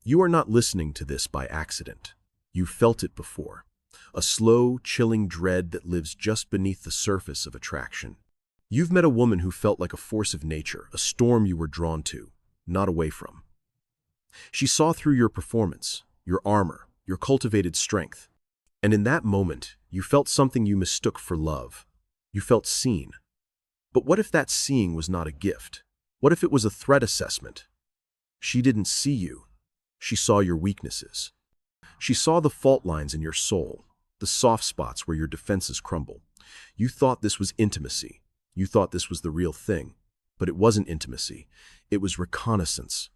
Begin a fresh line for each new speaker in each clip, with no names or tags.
You are not listening to this by accident. You felt it before. A slow, chilling dread that lives just beneath the surface of attraction. You've met a woman who felt like a force of nature, a storm you were drawn to, not away from. She saw through your performance, your armor, your cultivated strength. And in that moment, you felt something you mistook for love. You felt seen. But what if that seeing was not a gift? What if it was a threat assessment? She didn't see you. She saw your weaknesses. She saw the fault lines in your soul, the soft spots where your defenses crumble. You thought this was intimacy. You thought this was the real thing. But it wasn't intimacy. It was reconnaissance.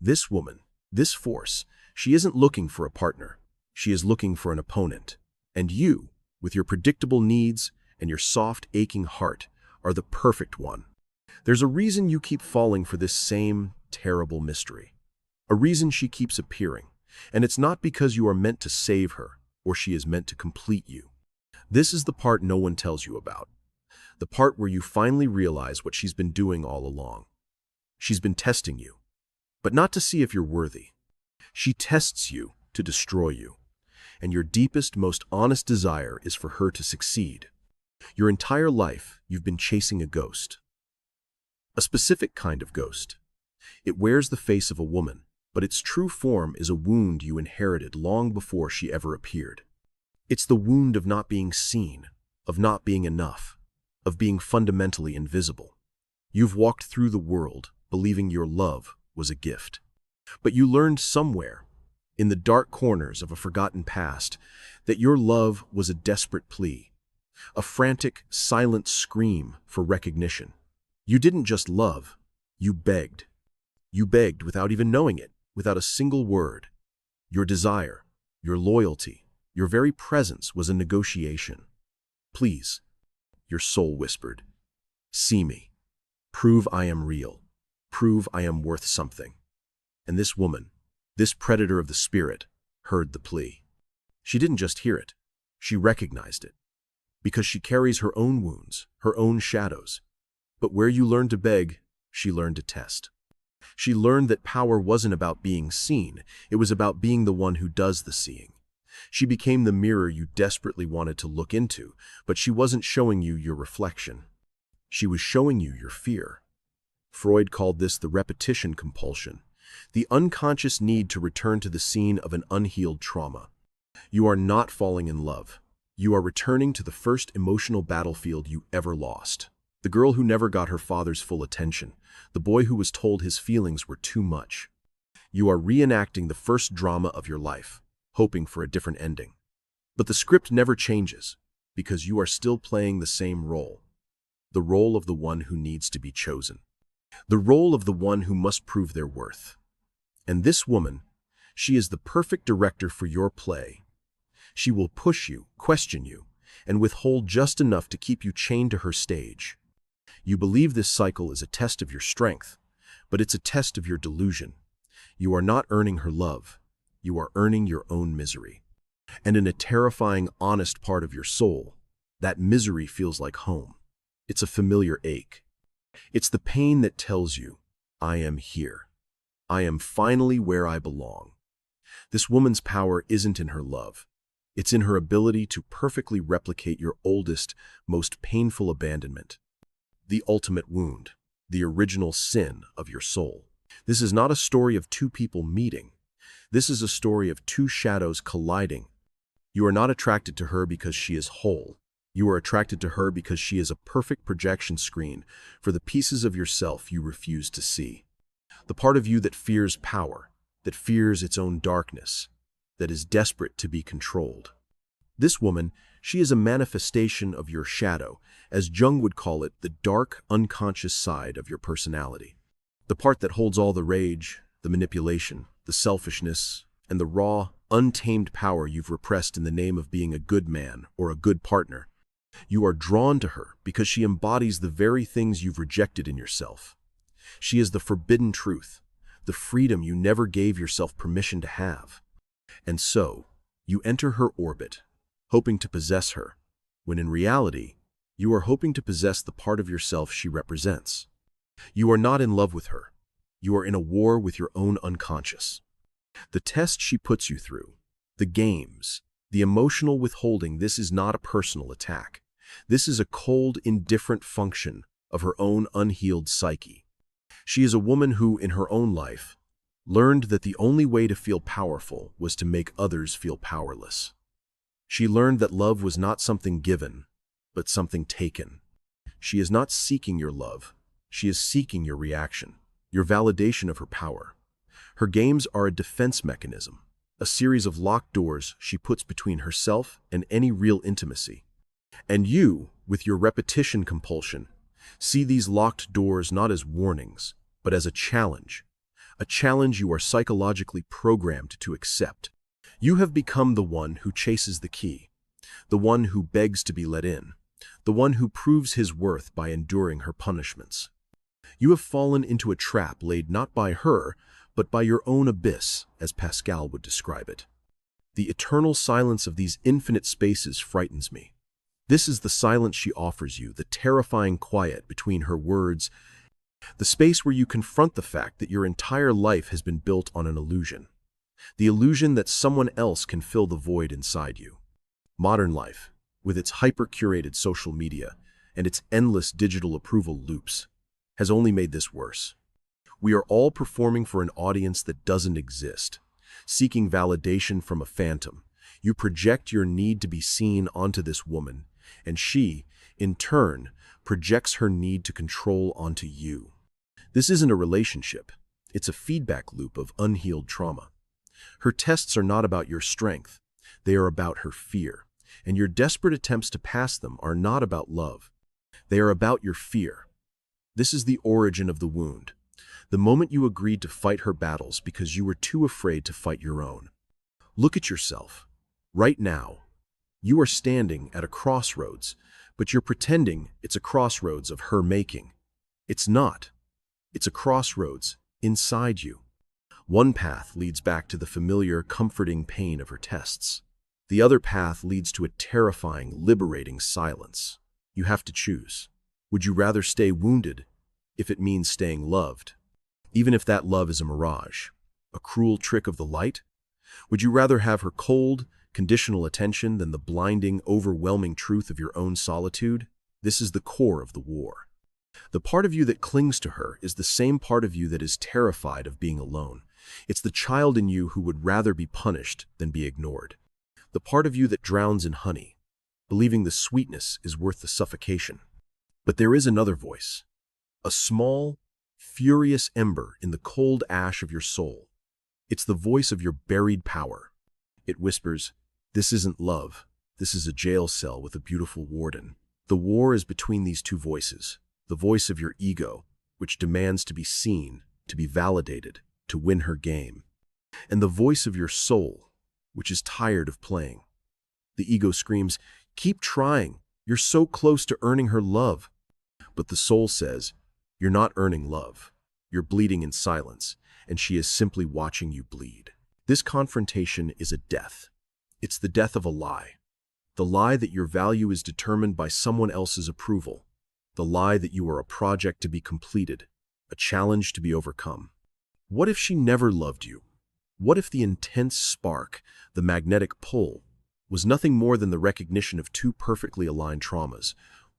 This woman, this force, she isn't looking for a partner. She is looking for an opponent. And you, with your predictable needs and your soft, aching heart, are the perfect one. There's a reason you keep falling for this same terrible mystery. A reason she keeps appearing. And it's not because you are meant to save her, or she is meant to complete you. This is the part no one tells you about. The part where you finally realize what she's been doing all along. She's been testing you, but not to see if you're worthy. She tests you to destroy you. And your deepest, most honest desire is for her to succeed. Your entire life, you've been chasing a ghost. A specific kind of ghost. It wears the face of a woman, but its true form is a wound you inherited long before she ever appeared. It's the wound of not being seen, of not being enough, of being fundamentally invisible. You've walked through the world believing your love was a gift. But you learned somewhere, in the dark corners of a forgotten past, that your love was a desperate plea, a frantic, silent scream for recognition. You didn't just love, you begged. You begged without even knowing it, without a single word. Your desire, your loyalty, your very presence was a negotiation. Please, your soul whispered, see me. Prove I am real. Prove I am worth something. And this woman, this predator of the spirit, heard the plea. She didn't just hear it, she recognized it. Because she carries her own wounds, her own shadows. But where you learned to beg, she learned to test. She learned that power wasn't about being seen, it was about being the one who does the seeing. She became the mirror you desperately wanted to look into, but she wasn't showing you your reflection. She was showing you your fear. Freud called this the repetition compulsion, the unconscious need to return to the scene of an unhealed trauma. You are not falling in love. You are returning to the first emotional battlefield you ever lost. The girl who never got her father's full attention, the boy who was told his feelings were too much. You are reenacting the first drama of your life, hoping for a different ending. But the script never changes, because you are still playing the same role. The role of the one who needs to be chosen. The role of the one who must prove their worth. And this woman, she is the perfect director for your play. She will push you, question you, and withhold just enough to keep you chained to her stage. You believe this cycle is a test of your strength, but it's a test of your delusion. You are not earning her love. You are earning your own misery. And in a terrifying, honest part of your soul, that misery feels like home. It's a familiar ache. It's the pain that tells you, I am here. I am finally where I belong. This woman's power isn't in her love. It's in her ability to perfectly replicate your oldest, most painful abandonment. The ultimate wound, the original sin of your soul. This is not a story of two people meeting. This is a story of two shadows colliding. You are not attracted to her because she is whole. You are attracted to her because she is a perfect projection screen for the pieces of yourself you refuse to see. The part of you that fears power, that fears its own darkness, that is desperate to be controlled. This woman, she is a manifestation of your shadow, as Jung would call it, the dark, unconscious side of your personality. The part that holds all the rage, the manipulation, the selfishness, and the raw, untamed power you've repressed in the name of being a good man or a good partner. You are drawn to her because she embodies the very things you've rejected in yourself. She is the forbidden truth, the freedom you never gave yourself permission to have. And so, you enter her orbit, hoping to possess her, when in reality, you are hoping to possess the part of yourself she represents. You are not in love with her. You are in a war with your own unconscious. The test she puts you through, the games, the emotional withholding, this is not a personal attack. This is a cold, indifferent function of her own unhealed psyche. She is a woman who, in her own life, learned that the only way to feel powerful was to make others feel powerless. She learned that love was not something given, but something taken. She is not seeking your love. She is seeking your reaction, your validation of her power. Her games are a defense mechanism, a series of locked doors she puts between herself and any real intimacy. And you, with your repetition compulsion, see these locked doors not as warnings, but as a challenge you are psychologically programmed to accept. You have become the one who chases the key, the one who begs to be let in, the one who proves his worth by enduring her punishments. You have fallen into a trap laid not by her, but by your own abyss, as Pascal would describe it. The eternal silence of these infinite spaces frightens me. This is the silence she offers you, the terrifying quiet between her words, the space where you confront the fact that your entire life has been built on an illusion, the illusion that someone else can fill the void inside you. Modern life, with its hyper-curated social media and its endless digital approval loops, has only made this worse. We are all performing for an audience that doesn't exist, seeking validation from a phantom. You project your need to be seen onto this woman, and she, in turn, projects her need to control onto you. This isn't a relationship. It's a feedback loop of unhealed trauma. Her tests are not about your strength. They are about her fear. And your desperate attempts to pass them are not about love. They are about your fear. This is the origin of the wound. The moment you agreed to fight her battles because you were too afraid to fight your own. Look at yourself. Right now, you are standing at a crossroads, but you're pretending it's a crossroads of her making. It's not. It's a crossroads inside you. One path leads back to the familiar, comforting pain of her tests. The other path leads to a terrifying, liberating silence. You have to choose. Would you rather stay wounded if it means staying loved, even if that love is a mirage, a cruel trick of the light? Would you rather have her cold, conditional attention than the blinding, overwhelming truth of your own solitude? This is the core of the war. The part of you that clings to her is the same part of you that is terrified of being alone. It's the child in you who would rather be punished than be ignored. The part of you that drowns in honey, believing the sweetness is worth the suffocation. But there is another voice, a small, furious ember in the cold ash of your soul. It's the voice of your buried power. It whispers, "This isn't love. This is a jail cell with a beautiful warden." The war is between these two voices, the voice of your ego, which demands to be seen, to be validated, to win her game, and the voice of your soul, which is tired of playing. The ego screams, "Keep trying. You're so close to earning her love." But the soul says, "You're not earning love. You're bleeding in silence, and she is simply watching you bleed." This confrontation is a death. It's the death of a lie. The lie that your value is determined by someone else's approval. The lie that you are a project to be completed, a challenge to be overcome. What if she never loved you? What if the intense spark, the magnetic pull, was nothing more than the recognition of two perfectly aligned traumas?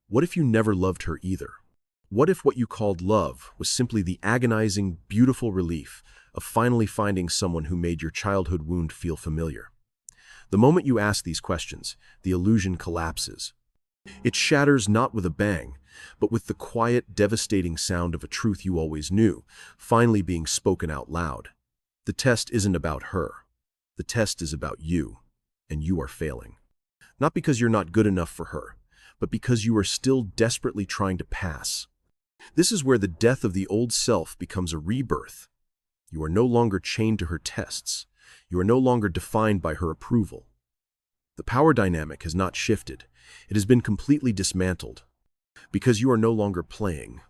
What if you never loved her either? What if what you called love was simply the agonizing, beautiful relief of finally finding someone who made your childhood wound feel familiar? The moment you ask these questions, the illusion collapses. It shatters not with a bang, but with the quiet, devastating sound of a truth you always knew, finally being spoken out loud. The test isn't about her. The test is about you, and you are failing. Not because you're not good enough for her, but because you are still desperately trying to pass. This is where the death of the old self becomes a rebirth. You are no longer chained to her tests. You are no longer defined by her approval. The power dynamic has not shifted. It has been completely dismantled. Because you are no longer playing.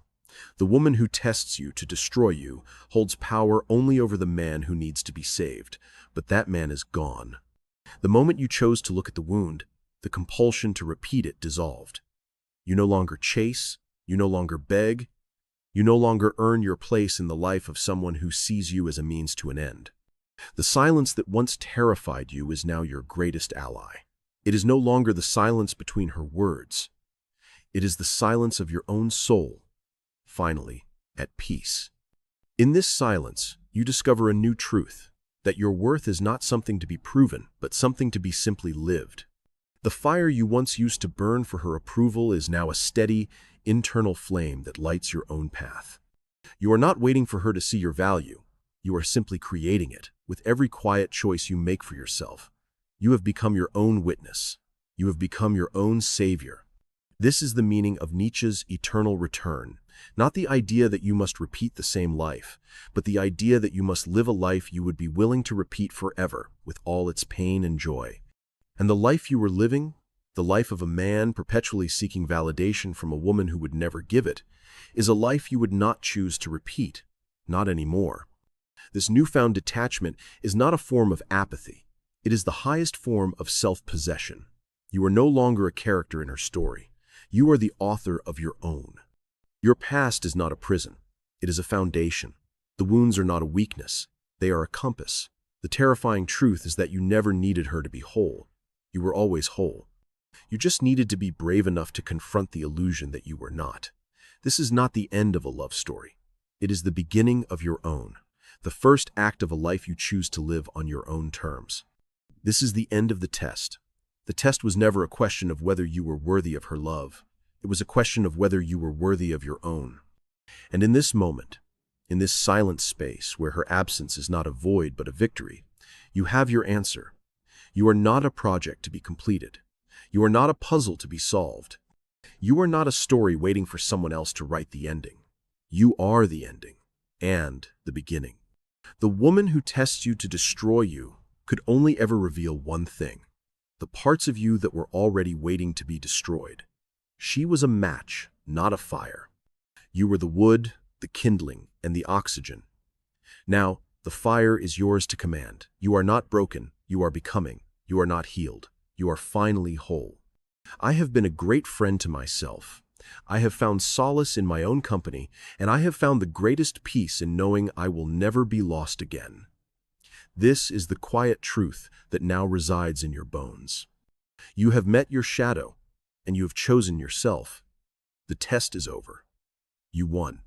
The woman who tests you to destroy you holds power only over the man who needs to be saved, but that man is gone. The moment you chose to look at the wound, the compulsion to repeat it dissolved. You no longer chase, you no longer beg, you no longer earn your place in the life of someone who sees you as a means to an end. The silence that once terrified you is now your greatest ally. It is no longer the silence between her words. It is the silence of your own soul, finally, at peace. In this silence, you discover a new truth, that your worth is not something to be proven, but something to be simply lived. The fire you once used to burn for her approval is now a steady, internal flame that lights your own path. You are not waiting for her to see your value. You are simply creating it, with every quiet choice you make for yourself. You have become your own witness. You have become your own savior. This is the meaning of Nietzsche's eternal return, not the idea that you must repeat the same life, but the idea that you must live a life you would be willing to repeat forever, with all its pain and joy. And the life you were living, the life of a man perpetually seeking validation from a woman who would never give it, is a life you would not choose to repeat, not anymore. This newfound detachment is not a form of apathy. It is the highest form of self-possession. You are no longer a character in her story. You are the author of your own. Your past is not a prison. It is a foundation. The wounds are not a weakness. They are a compass. The terrifying truth is that you never needed her to be whole. You were always whole. You just needed to be brave enough to confront the illusion that you were not. This is not the end of a love story. It is the beginning of your own, the first act of a life you choose to live on your own terms. This is the end of the test. The test was never a question of whether you were worthy of her love. It was a question of whether you were worthy of your own. And in this moment, in this silent space where her absence is not a void but a victory, you have your answer. You are not a project to be completed. You are not a puzzle to be solved. You are not a story waiting for someone else to write the ending. You are the ending and the beginning. The woman who tests you to destroy you could only ever reveal one thing: the parts of you that were already waiting to be destroyed. She was a match, not a fire. You were the wood, the kindling, and the oxygen. Now, the fire is yours to command. You are not broken. You are becoming. You are not healed. You are finally whole. I have been a great friend to myself. I have found solace in my own company, and I have found the greatest peace in knowing I will never be lost again. This is the quiet truth that now resides in your bones. You have met your shadow, and you have chosen yourself. The test is over. You won.